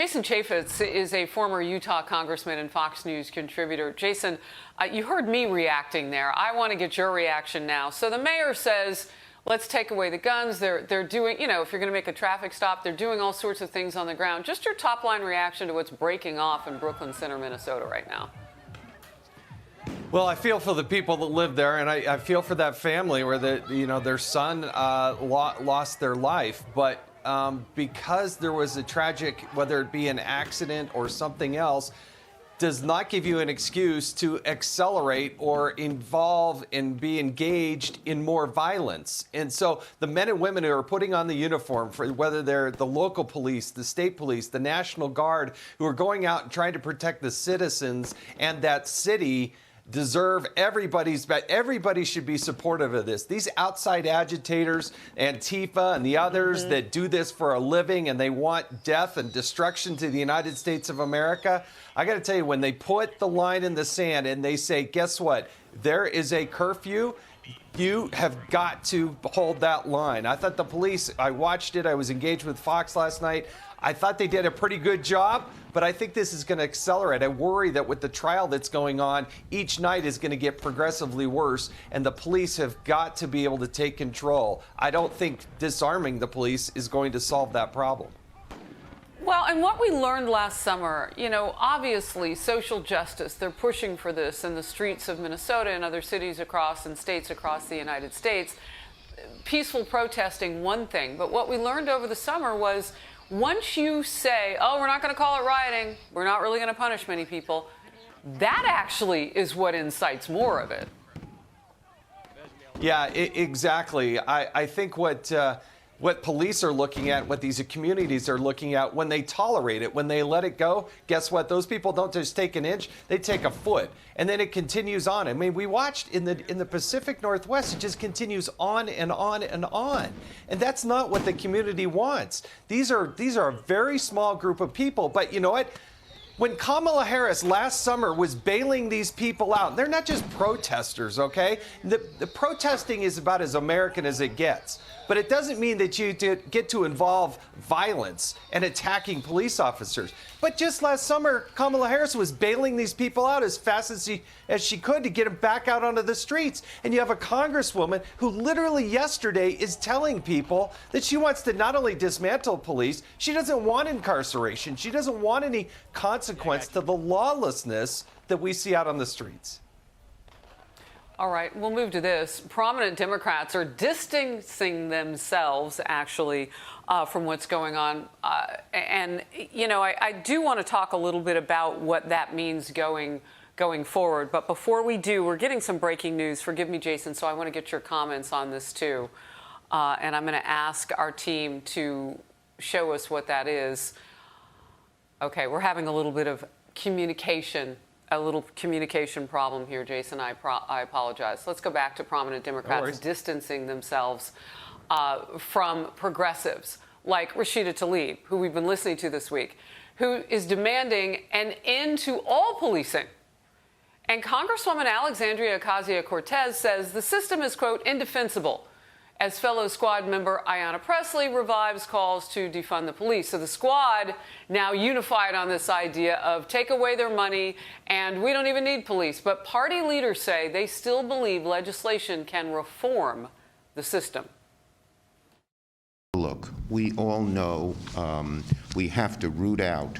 Jason Chaffetz is a former Utah congressman and Fox News contributor. Jason, you heard me reacting there. I want to get your reaction now. So the mayor says, let's take away the guns. They're doing, you know, if you're going to make a traffic stop, they're doing all sorts of things on the ground. Just your top line reaction to what's breaking off in Brooklyn Center, Minnesota right now. Well, I feel for the people that live there, and I feel for that family where their son lost their life. But because there was a tragic, whether it be an accident or something else, does not give you an excuse to accelerate or involve and be engaged in more violence. And so the men and women who are putting on the uniform, for whether they're the local police, the state police, the National Guard, who are going out and trying to protect the citizens and that city, deserve everybody should be supportive of this. These outside agitators, Antifa and the others that do this for a living and they want death and destruction to the United States of America, I got to tell you, when they put the line in the sand and they say, guess what, there is a curfew, you have got to hold that line. I thought the police, I watched it, I was engaged with Fox last night. I thought they did a pretty good job, but I think this is going to accelerate. I worry that with the trial that's going on, each night is going to get progressively worse, and the police have got to be able to take control. I don't think disarming the police is going to solve that problem. Well, and what we learned last summer, you know, obviously social justice, they're pushing for this in the streets of Minnesota and other cities across and states across the United States. Peaceful protesting, one thing, but what we learned over the summer was once you say, oh, we're not going to call it rioting, we're not really going to punish many people, that actually is what incites more of it. Yeah, exactly. I think what police are looking at, what these communities are looking at, when they tolerate it, when they let it go, guess what? Those people don't just take an inch, they take a foot. And then it continues on. I mean, we watched in the Pacific Northwest, it just continues on and on and on. And that's not what the community wants. These are a very small group of people. But you know what? When Kamala Harris last summer was bailing these people out, they're not just protesters, okay? The protesting is about as American as it gets. But it doesn't mean that you get to involve violence and attacking police officers. But just last summer, Kamala Harris was bailing these people out as fast as she could to get them back out onto the streets. And you have a congresswoman who literally yesterday is telling people that she wants to not only dismantle police, she doesn't want incarceration. She doesn't want any consequence to the lawlessness that we see out on the streets. All right, we'll move to this. Prominent Democrats are distancing themselves, actually, from what's going on. And, you know, I do want to talk a little bit about what that means going forward. But before we do, we're getting some breaking news. Forgive me, Jason, so I want to get your comments on this, too. And I'm going to ask our team to show us what that is. Okay, we're having a little bit of communication problem here, Jason. I apologize. Let's go back to prominent Democrats distancing themselves from progressives like Rashida Tlaib, who we've been listening to this week, who is demanding an end to all policing. And Congresswoman Alexandria Ocasio-Cortez says the system is, quote, indefensible, as fellow squad member Ayanna Pressley revives calls to defund the police. So the squad now unified on this idea of take away their money and we don't even need police. But party leaders say they still believe legislation can reform the system. Look, we all know we have to root out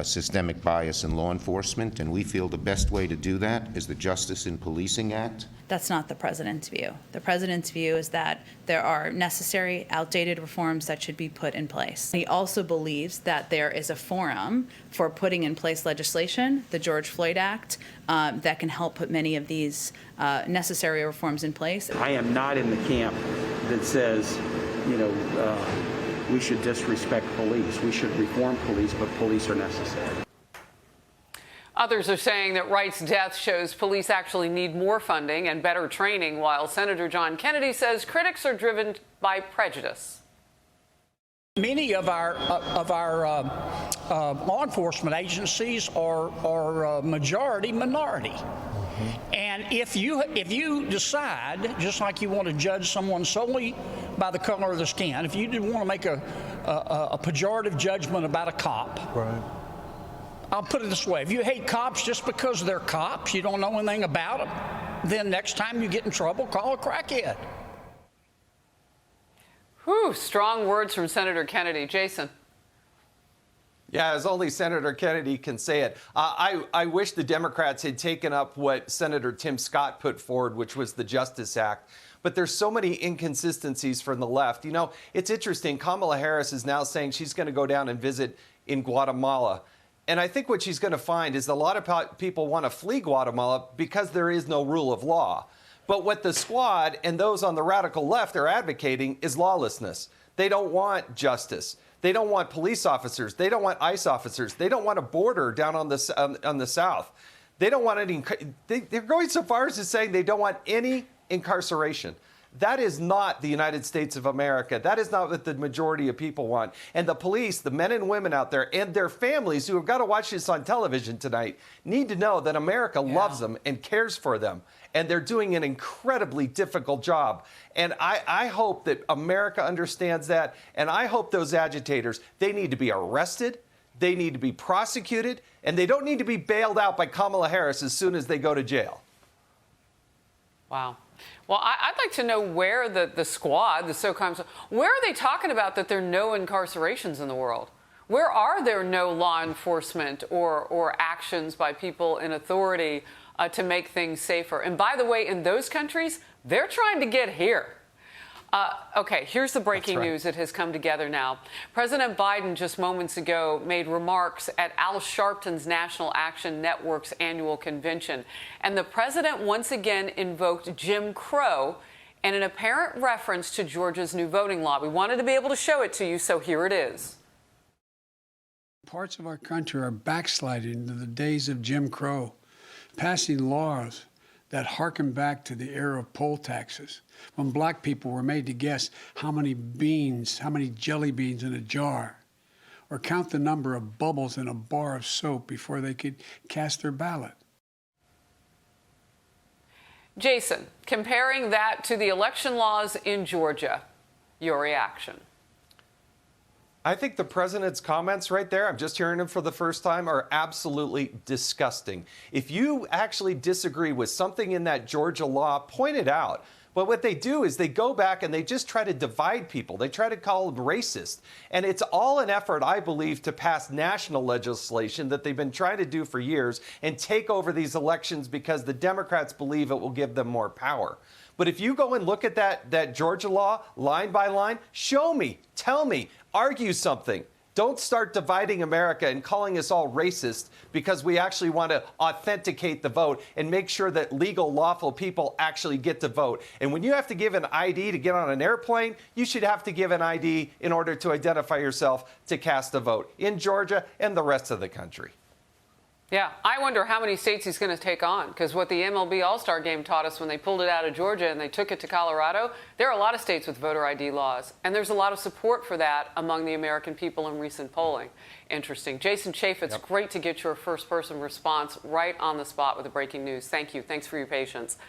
systemic bias in law enforcement, and we feel the best way to do that is the Justice in Policing Act. That's not the president's view. The president's view is that there are necessary, outdated reforms that should be put in place. He also believes that there is a forum for putting in place legislation, the George Floyd Act, that can help put many of these necessary reforms in place. I am not in the camp that says, we should disrespect police. We should reform police, but police are necessary. Others are saying that Wright's death shows police actually need more funding and better training, while Senator John Kennedy says critics are driven by prejudice. Many of our law enforcement agencies are majority minority. And if you decide, just like you want to judge someone solely by the color of the skin, if you want to make a pejorative judgment about a cop, right. I'll put it this way: if you hate cops just because they're cops, you don't know anything about them, then next time you get in trouble, call a crackhead. Whew, strong words from Senator Kennedy. Jason. Yeah, as only Senator Kennedy can say it. I wish the Democrats had taken up what Senator Tim Scott put forward, which was the Justice Act. But there's so many inconsistencies from the left. You know, it's interesting. Kamala Harris is now saying she's going to go down and visit in Guatemala. And I think what she's going to find is a lot of people want to flee Guatemala because there is no rule of law. But what the squad and those on the radical left are advocating is lawlessness. They don't want justice. They don't want police officers. They don't want ICE officers. They don't want a border down on the south. They don't want any. They're going so far as to saying they don't want any incarceration. That is not the United States of America. That is not what the majority of people want. And the police, the men and women out there, and their families who have got to watch this on television tonight need to know that America loves them and cares for them. And they're doing an incredibly difficult job. And I hope that America understands that. And I hope those agitators, they need to be arrested, they need to be prosecuted, and they don't need to be bailed out by Kamala Harris as soon as they go to jail. Wow. Well, I'd like to know where the squad, the SOCOM, where are they talking about that there are no incarcerations in the world? Where are there no law enforcement or actions by people in authority to make things safer? And by the way, in those countries, they're trying to get here. Okay, here's the breaking news that has come together now. President Biden just moments ago made remarks at Al Sharpton's National Action Network's annual convention. And the president once again invoked Jim Crow and an apparent reference to Georgia's new voting law. We wanted to be able to show it to you, so here it is. Parts of our country are backsliding into the days of Jim Crow, passing laws that harken back to the era of poll taxes, when black people were made to guess how many jelly beans in a jar, or count the number of bubbles in a bar of soap before they could cast their ballot. Jason, comparing that to the election laws in Georgia, your reaction? I think the president's comments right there, I'm just hearing them for the first time, are absolutely disgusting. If you actually disagree with something in that Georgia law, point it out. But what they do is they go back and they just try to divide people. They try to call them racist. And it's all an effort, I believe, to pass national legislation that they've been trying to do for years and take over these elections because the Democrats believe it will give them more power. But if you go and look at that Georgia law line by line, show me, tell me, argue something. Don't start dividing America and calling us all racist because we actually want to authenticate the vote and make sure that legal, lawful people actually get to vote. And when you have to give an ID to get on an airplane, you should have to give an ID in order to identify yourself to cast a vote in Georgia and the rest of the country. Yeah, I wonder how many states he's going to take on, because what the MLB All-Star Game taught us when they pulled it out of Georgia and they took it to Colorado, there are a lot of states with voter ID laws, and there's a lot of support for that among the American people in recent polling. Interesting. Jason Chaffetz, great to get your first-person response right on the spot with the breaking news. Thank you. Thanks for your patience.